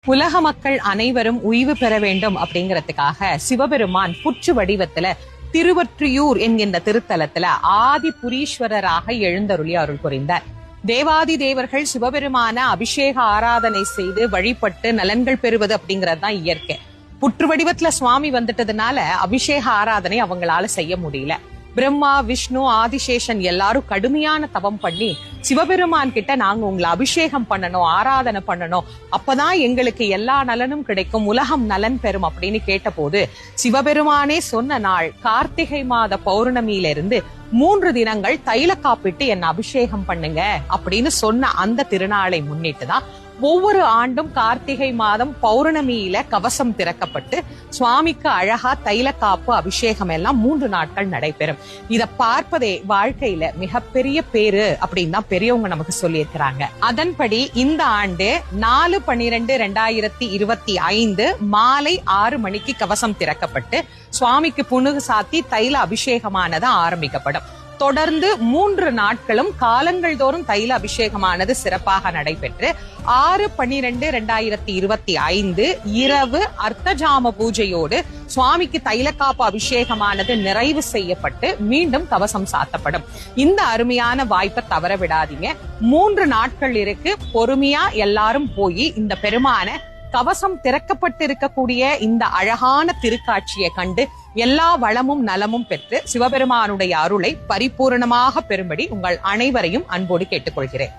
உலக மக்கள் அனைவரும் உய்வு பெற வேண்டும் அப்படிங்கறதுக்காக சிவபெருமான் புற்று வடிவத்துல திருவொற்றியூர் என்கின்ற திருத்தலத்துல ஆதி புரீஸ்வரராக எழுந்தருளி அருள் புரிந்தார். தேவாதி தேவர்கள் சிவபெருமான அபிஷேக ஆராதனை செய்து வழிபட்டு நலன்கள் பெறுவது அப்படிங்கறதுதான் இயற்கை. புற்று வடிவத்துல சுவாமி வந்துட்டதுனால அபிஷேக ஆராதனை அவங்களால செய்ய முடியல. பிரம்மா, விஷ்ணு, ஆதிசேஷன் எல்லாரும் கடுமையான தவம் பண்ணி சிவபெருமான் கிட்ட நாங்க உங்களை அபிஷேகம் பண்ணணும், ஆராதனை பண்ணணும், அப்பதான் எங்களுக்கு எல்லா நலனும் கிடைக்கும், உலகம் நலன் பெறும் அப்படின்னு கேட்ட போது சிவபெருமானே சொன்ன நாள் கார்த்திகை மாத பௌர்ணமியிலிருந்து 3 தினங்கள் தைல காப்பிட்டு என்ன அபிஷேகம் பண்ணுங்க அப்படின்னு சொன்ன அந்த திருநாளை முன்னிட்டுதான் ஒவ்வொரு ஆண்டும் கார்த்திகை மாதம் பௌர்ணமியில கவசம் திறக்கப்பட்டு சுவாமிக்கு அழகா தைல காப்பு அபிஷேகம் எல்லாம் 3 நாட்கள் நடைபெறும். இத பார்ப்பதே வாழ்க்கையில மிகப்பெரிய பேரு அப்படின்னு தான் பெரியவங்க நமக்கு சொல்லி இருக்கிறாங்க. அதன்படி இந்த ஆண்டு 4/12/2025 மாலை 6 மணிக்கு கவசம் திறக்கப்பட்டு சுவாமிக்கு புனுகு சாத்தி தைல அபிஷேகமானது ஆரம்பிக்கப்படும். தொடர்ந்து 3 நாட்களும் காலங்கள் தோறும் தைல அபிஷேகமானது சிறப்பாக நடைபெற்று 6/12/2025 இரவு அர்த்தஜாம பூஜையோடு சுவாமிக்கு தைலக்காப்பு அபிஷேகமானது நிறைவு செய்யப்பட்டு மீண்டும் கவசம் சாத்தப்படும். இந்த அருமையான வாய்ப்பை தவற விடாதீங்க. 3 நாட்கள் இருக்கு. பொறுமையா எல்லாரும் போய் இந்த பெருமான கவசம் திறக்கப்பட்டிருக்கக்கூடிய இந்த அழகான திருக்காட்சியை கண்டு எல்லா வளமும் நலமும் பெற்று சிவபெருமானுடைய அருளை பரிபூரணமாக பெறும்படி உங்கள் அனைவரையும் அன்போடு கேட்டுக்கொள்கிறேன்.